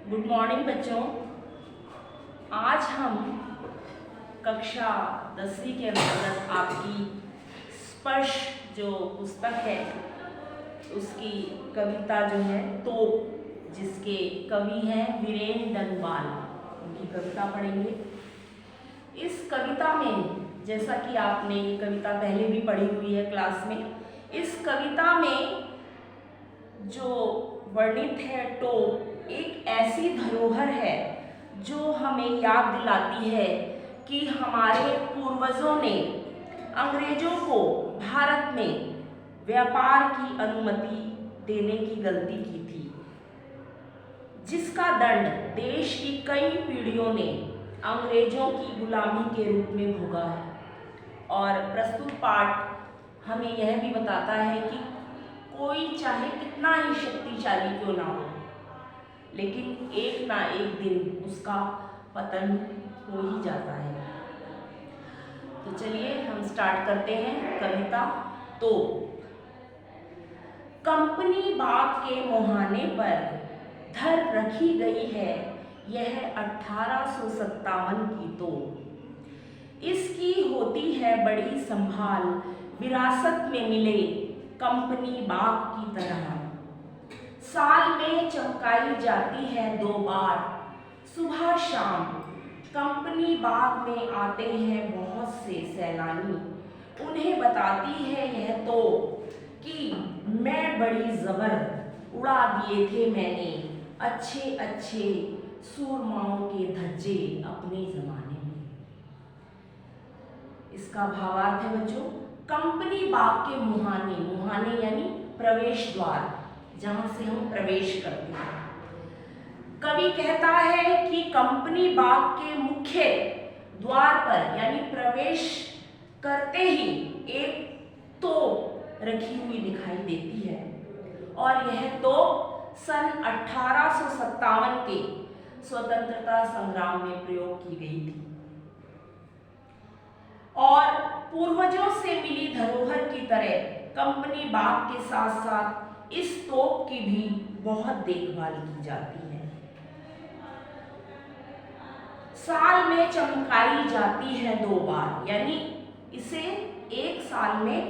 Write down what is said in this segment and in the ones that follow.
Good morning बच्चों। आज हम कक्षा 10वीं के अंतर्गत आपकी स्पर्श जो पुस्तक है उसकी कविता जो है तो जिसके कवि हैं वीरेन डंगवाल, उनकी कविता पढ़ेंगे। इस कविता में, जैसा कि आपने ये कविता पहले भी पढ़ी हुई है क्लास में, इस कविता में जो वर्णित है तो एक ऐसी धरोहर है जो हमें याद दिलाती है कि हमारे पूर्वजों ने अंग्रेजों को भारत में व्यापार की अनुमति देने की गलती की थी, जिसका दंड देश की कई पीढ़ियों ने अंग्रेजों की गुलामी के रूप में भोगा है। और प्रस्तुत पाठ हमें यह भी बताता है कि कोई चाहे कितना ही शक्तिशाली क्यों ना हो, लेकिन एक ना एक दिन उसका पतन हो ही जाता है। तो चलिए हम स्टार्ट करते हैं कविता। तो कंपनी बाग के मुहाने पर धर रखी गई है यह 1857 की तो, इसकी होती है बड़ी संभाल विरासत में मिले कंपनी बाग की तरह। साल में चमकाई जाती है 2 बार सुबह शाम, कंपनी बाग में आते हैं बहुत से सैलानी। उन्हें बताती है यह तो कि मैं बड़ी जबर उड़ा दिए थे मैंने अच्छे अच्छे सूरमाओं के धज्जे अपने जमाने में। इसका भावार्थ है बच्चों, कंपनी बाग के मुहाने, मुहाने यानी प्रवेश द्वार, जहां से हम प्रवेश करते हैं। कवि कहता है कि कंपनी बाग के मुख्य द्वार पर यानी प्रवेश करते ही एक तोप रखी हुई दिखाई देती है, और यह तोप सन 1857 के स्वतंत्रता संग्राम में प्रयोग की गई थी। और पूर्वजों से मिली धरोहर की तरह कंपनी बाग के साथ साथ इस तोप की भी बहुत देखभाल की जाती है। साल में चमकाई जाती है 2 बार, यानी इसे एक साल में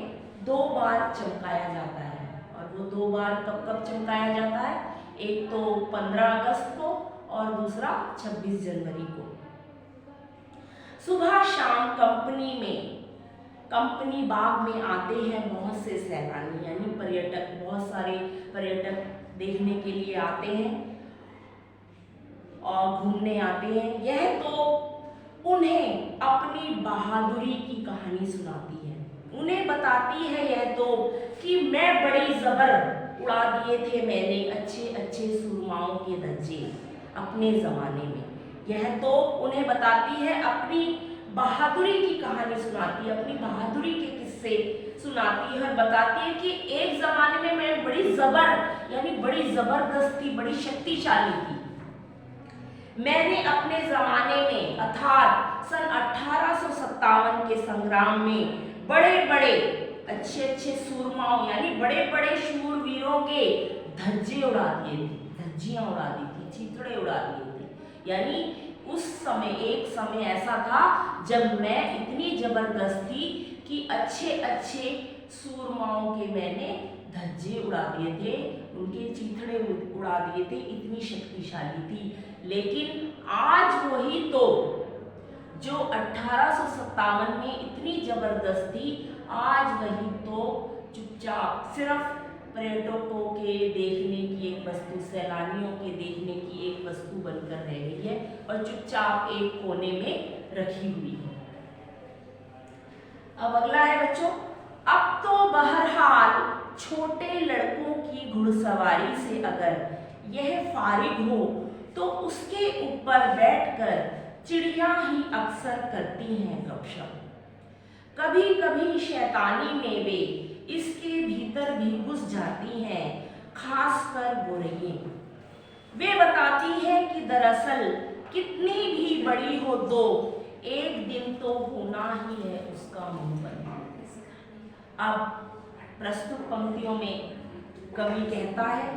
2 बार चमकाया जाता है। और वो 2 बार कब कब चमकाया जाता है? एक तो 15 अगस्त को और दूसरा 26 जनवरी को। सुबह शाम कंपनी बाग में आते हैं बहुत से सैलानी यानी पर्यटक, बहुत सारे पर्यटक देखने के लिए आते हैं और घूमने आते हैं। यह तो उन्हें अपनी बहादुरी की कहानी सुनाती है, उन्हें बताती है यह तो कि मैं बड़ी जबर उड़ा दिए थे मैंने अच्छे अच्छे सुरमाओं के धज्जे अपने जमाने में। यह तो उन्हें बताती है, अपनी बहादुरी की कहानी सुनाती है, अपनी बहादुरी के किस्से सुनाती है और बताती है कि एक जमाने में मैं बड़ी जबर यानी बड़ी जबरदस्त थी, बड़ी शक्तिशाली थी। मैंने अपने जमाने में अर्थात सन 1857 के संग्राम में बड़े बड़े अच्छे अच्छे सूरमाओं यानी बड़े बड़े शूरवीरों के धज्जे उड़ा दिए थे, धज्जियां उड़ा दी थी, चिथड़े उड़ा दिए थे। यानी उस समय एक समय ऐसा था जब मैं इतनी जबरदस्त थी कि अच्छे अच्छे सूरमाओं के मैंने धज्जे उड़ा दिए थे, उनके चिथड़े उड़ा दिए थे, इतनी शक्तिशाली थी। लेकिन आज वही तो जो 1857 में इतनी जबरदस्त थी, आज वही तो चुपचाप सिर्फ पर्यटकों के देखने की एक वस्तु, सैलानियों के देखने की एक वस्तु बनकर रह गई है और चुपचाप एक कोने में रखी हुई है। अब अगला है बच्चों, अब तो बहरहाल छोटे लड़कों की घुड़सवारी से अगर यह फारिग हो तो उसके ऊपर बैठकर चिड़िया ही अक्सर करती हैं गपशप। कभी कभी शैतानी में वे इसके भीतर भी घुस जाती हैं, खासकर गोरैयें। वे बताती है कि दरअसल कितनी भी बड़ी हो तो एक दिन तो होना ही है उसका मुंह बंद। अब प्रस्तुत पंक्तियों में कवि कहता है,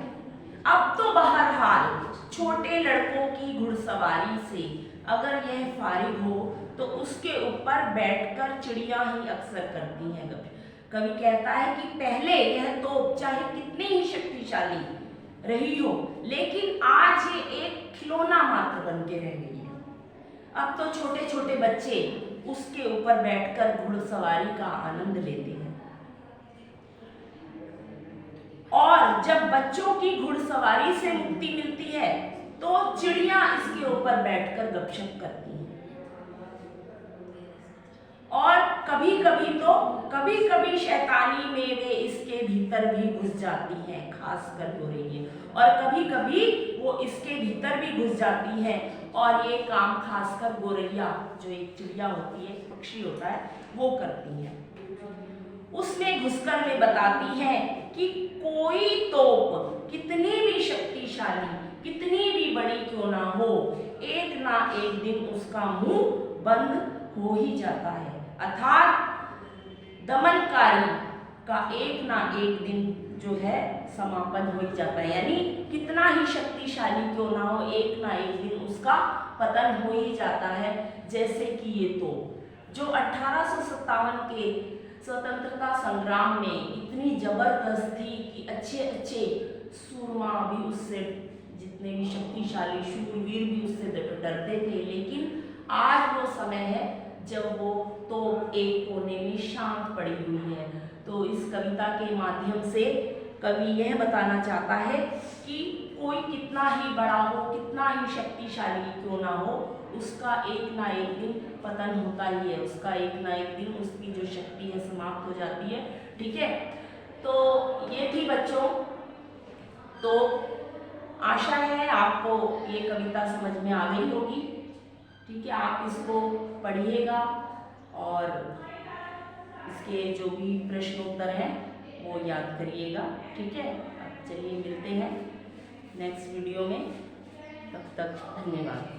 अब तो बहरहाल छोटे लड़कों की घुड़सवारी से अगर यह फारिग हो तो उसके ऊपर बैठकर चिड़िया ही अक्सर करती हैं गप। कवि कहता है कि पहले यह तोप चाहे कितनी ही शक्तिशाली रही हो, लेकिन आज ये एक खिलौना मात्र बन के रह गई है। अब तो छोटे छोटे बच्चे उसके ऊपर बैठकर घुड़सवारी का आनंद लेते हैं, और जब बच्चों की घुड़सवारी से मुक्ति मिलती है तो चिड़िया इसके ऊपर बैठकर गपशप करती हैं। और कभी कभी शैतानी में वे इसके भीतर भी घुस जाती हैं, खास कर हो रही है, और कभी कभी वो इसके भीतर भी घुस जाती हैं, और ये काम खासकर गोरैया जो एक चिड़िया होती है, पक्षी होता है, वो करती हैं। उसमें घुसकर वे बताती हैं कि कोई तोप कितनी भी शक्तिशाली, कितनी भी बड़ी क्यों ना हो, एक ना एक दिन उसका मुंह बंद हो ही जाता है, अर्थात दमनकारी का एक ना एक दिन जो है समापन हो ही जाता है। यानी कितना ही शक्तिशाली क्यों ना हो, एक ना एक दिन उसका पतन हो ही जाता है। जैसे कि ये तो जो 1857 के स्वतंत्रता संग्राम में इतनी जबरदस्त थी कि अच्छे अच्छे सूरमा भी उससे, जितने भी शक्तिशाली शूरवीर भी उससे डरते थे, लेकिन आज वो समय है जब वो तो एक कोने में शांत पड़ी हुई है। तो इस कविता के माध्यम से कवि यह बताना चाहता है कि कोई कितना ही बड़ा हो, कितना ही शक्तिशाली क्यों ना हो, उसका एक ना एक दिन पतन होता ही है, उसका एक ना एक दिन उसकी जो शक्ति है समाप्त हो जाती है। ठीक है, तो ये थी बच्चों, तो आशा है आपको ये कविता समझ में आ गई होगी। ठीक है, आप इसको पढ़िएगा और इसके जो भी प्रश्नोत्तर हैं वो याद करिएगा। ठीक है, अब चलिए मिलते हैं नेक्स्ट वीडियो में, तब तक धन्यवाद।